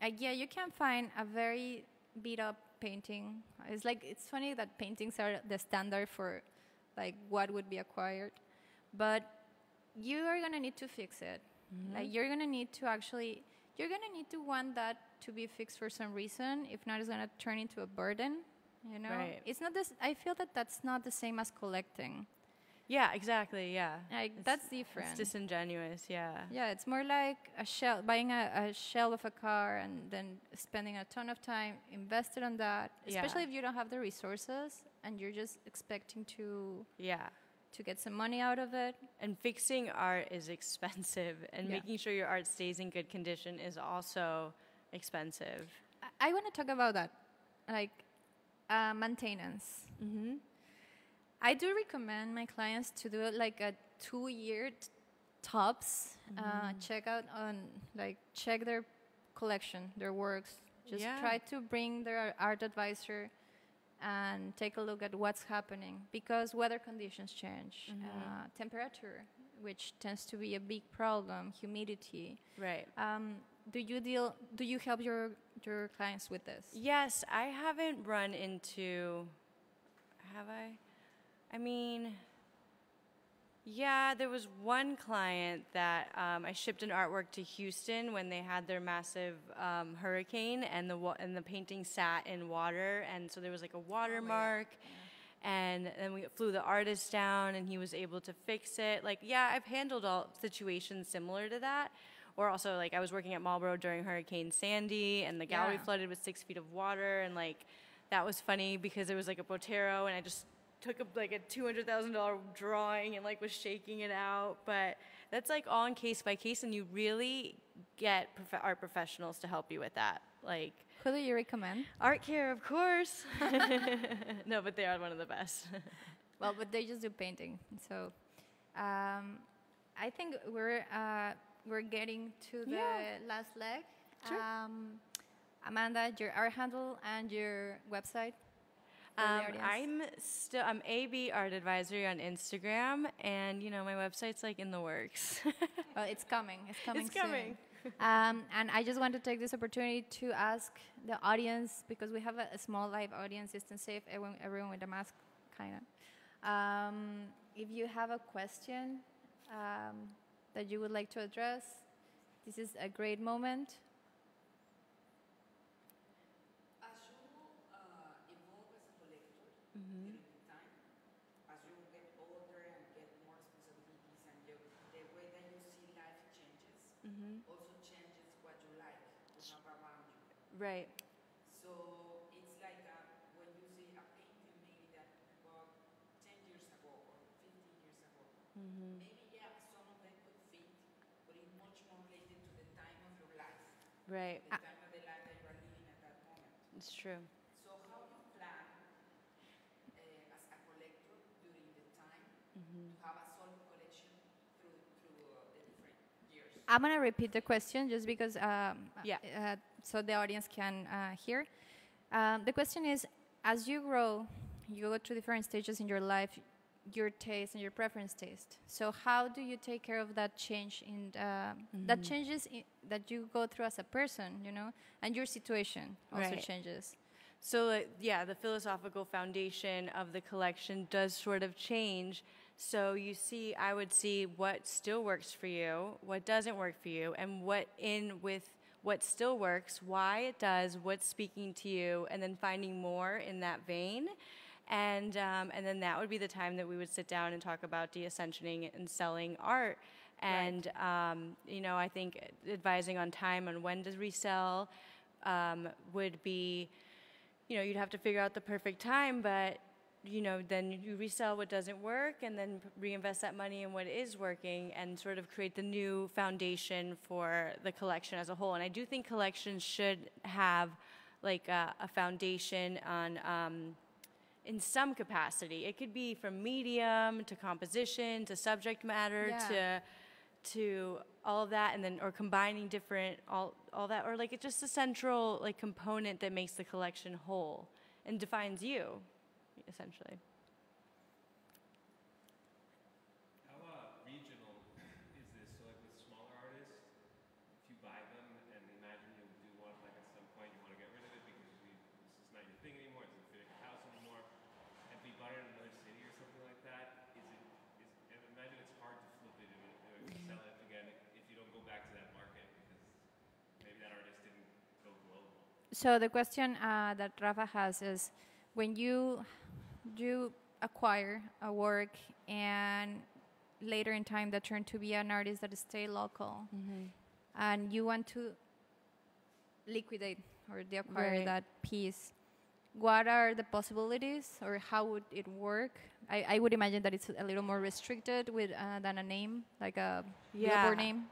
S1: You can find a very beat up painting. It's funny that paintings are the standard for like what would be acquired, but you are gonna need to fix it. Like you're gonna need to want that to be fixed for some reason. If not, it's gonna turn into a burden. You know, it's not this. I feel that that's not the same as collecting.
S2: Yeah, exactly. Yeah,
S1: like that's different.
S2: It's disingenuous. Yeah.
S1: Yeah, it's more like a shell, buying a shell of a car and then spending a ton of time invested on that. Especially if you don't have the resources and you're just expecting to get some money out of it.
S2: And fixing art is expensive, and making sure your art stays in good condition is also expensive.
S1: I want to talk about that, like maintenance. I do recommend my clients to do it like a 2-year tops. Check their collection, their works. Just try to bring their art advisor and take a look at what's happening because weather conditions change, temperature, which tends to be a big problem, humidity.
S2: Right.
S1: Do you help your clients with this?
S2: Yes, I haven't run into. Have I? I mean, there was one client that I shipped an artwork to Houston when they had their massive hurricane, and the painting sat in water, and so there was like a watermark, and then we flew the artist down, and he was able to fix it. Like, I've handled all situations similar to that. Or also, like, I was working at Marlboro during Hurricane Sandy, and the gallery flooded with 6 feet of water, and like that was funny because it was like a Botero, and I just took a $200,000 drawing and like was shaking it out. But that's like all in case by case, and you really get art professionals to help you with that. Like,
S1: who do you recommend?
S2: Art Care, of course. No, but they are one of the best.
S1: Well, but they just do painting. So I think we're getting to the last leg.
S2: Sure.
S1: Amanda, your art handle and your website.
S2: I'm AB Art Advisory on Instagram, and my website's like in the works.
S1: Well, it's coming. It's coming.
S2: It's coming.
S1: And I just want to take this opportunity to ask the audience, because we have a small live audience, distance safe, everyone with a mask, kind of. If you have a question that you would like to address, this is a great moment.
S4: Also changes what you like to have around you.
S2: Right.
S4: So it's like when you see a painting maybe that you bought 10 years ago or 15 years ago. Maybe some of them could fit, but it's much more related to the time of your life.
S2: Right.
S4: The time of the life that you are living at that moment.
S2: It's true.
S4: So how do you plan as a collector during the time to have a solid collection through the different years?
S1: I'm going to repeat the question just because so the audience can hear. The question is, as you grow, you go through different stages in your life, your taste and your preference taste. So how do you take care of that change that changes that you go through as a person, and your situation also changes?
S2: So the philosophical foundation of the collection does sort of change. So you see, I would see what still works for you, what doesn't work for you, and what in with what still works, why it does, what's speaking to you, and then finding more in that vein. And then that would be the time that we would sit down and talk about de-ascensioning and selling art. And, you know, I think advising on time on when to resell would be, you know, you'd have to figure out the perfect time, but, you know, then you resell what doesn't work and then reinvest that money in what is working and sort of create the new foundation for the collection as a whole. And I do think collections should have like a foundation on, in some capacity. It could be from medium to composition to subject matter to all of that, and then or combining different all that, or like it's just a central like component that makes the collection whole and defines you, essentially.
S3: How regional is this? So like with smaller artists, if you buy them and imagine you do one like at some point you want to get rid of it because this is not your thing anymore, it doesn't fit in your house anymore, and if you bought it in another city or something like that, I imagine it's hard to flip it and sell it again if you don't go back to that market because maybe that artist didn't go global.
S1: So the question that Rafa has is, when you acquire a work and later in time that turn to be an artist that stay local, and you want to liquidate or deacquire that piece, what are the possibilities or how would it work? I would imagine that it's a little more restricted with than a name, like a billboard name.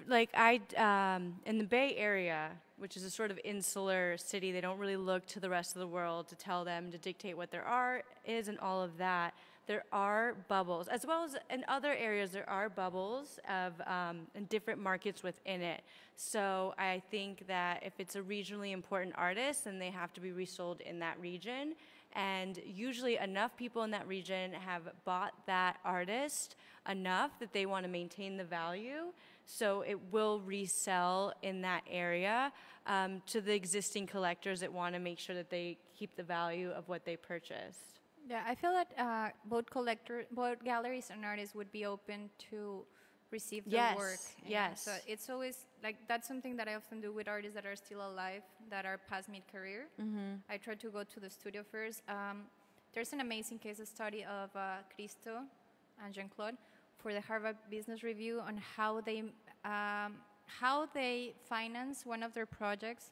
S2: Like in the Bay Area, which is a sort of insular city, they don't really look to the rest of the world to tell them to dictate what their art is and all of that. There are bubbles, as well as in other areas, there are bubbles of in different markets within it. So I think that if it's a regionally important artist, then they have to be resold in that region. And usually enough people in that region have bought that artist enough that they want to maintain the value. So it will resell in that area to the existing collectors that want to make sure that they keep the value of what they purchased.
S1: Yeah, I feel that both galleries and artists would be open to receive the work.
S2: Yes.
S1: So it's always like that's something that I often do with artists that are still alive, that are past mid-career. I try to go to the studio first. There's an amazing case study of Cristo and Jean-Claude for the Harvard Business Review on how they finance one of their projects,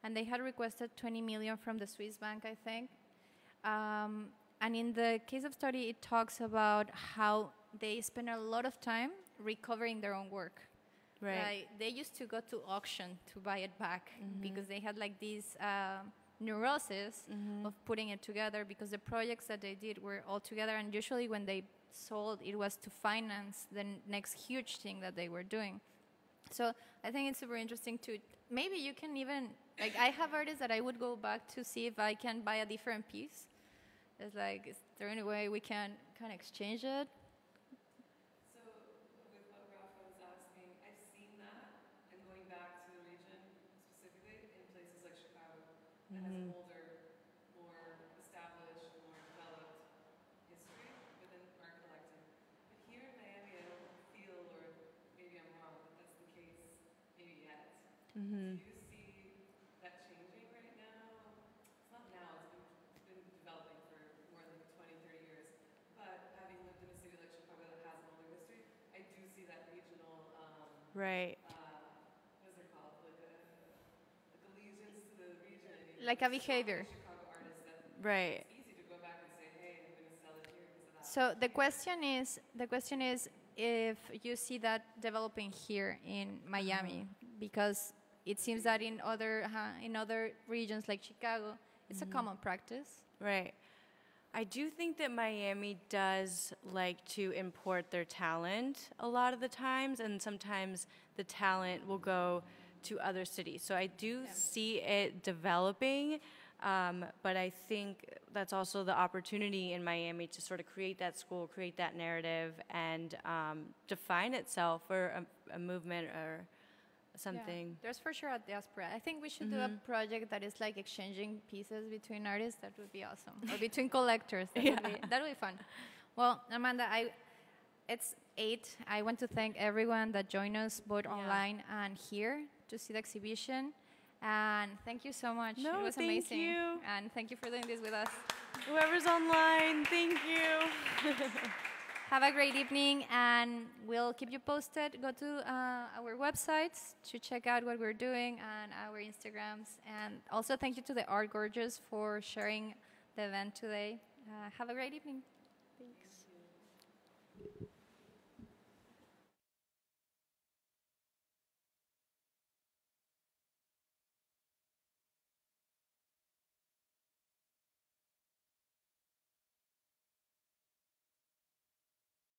S1: and they had requested 20 million from the Swiss bank, I think. And in the case of study, it talks about how they spend a lot of time recovering their own work.
S2: Right.
S1: Like, they used to go to auction to buy it back because they had like these neurosis of putting it together, because the projects that they did were all together, and usually when they sold, it was to finance the next huge thing that they were doing. So I think it's super interesting to, maybe you can even, like I have artists that I would go back to see if I can buy a different piece. It's like, is there any way we can kind of exchange it?
S5: So with what Rafa was asking, I've seen that, and going back to the region specifically in places like Chicago that has an older, more established, more developed history within art collecting. But here in Miami, I don't feel, or maybe I'm wrong, that that's the case maybe yet. Do you see that changing right now? It's not now, it's been developing for more than 20, 30 years. But having lived in a city like Chicago that has an older history, I do see that regional,
S2: Right.
S5: what is it called? Like allegiance to the region.
S1: Like a behavior.
S5: Chicago artists that
S2: Right.
S5: it's easy to go back and say, hey, I'm going to sell it here because of that.
S1: So the question is if you see that developing here in Miami, because it seems that in other regions like Chicago, it's a common practice.
S2: Right. I do think that Miami does like to import their talent a lot of the times, and sometimes the talent will go to other cities. So I do see it developing, but I think that's also the opportunity in Miami to sort of create that school, create that narrative, and define itself for a movement or something.
S1: Yeah. There's for sure a diaspora. I think we should do a project that is like exchanging pieces between artists. That would be awesome. Or between collectors. That would be fun. Well, Amanda, it's 8. I want to thank everyone that joined us both online and here to see the exhibition. And thank you so much.
S2: No,
S1: it was
S2: thank
S1: amazing.
S2: you.
S1: And thank you for doing this with us.
S2: Whoever's online, thank you.
S1: Have a great evening, and we'll keep you posted. Go to our websites to check out what we're doing and our Instagrams. And also thank you to the Art Gorgeous for sharing the event today. Have a great evening. Thanks.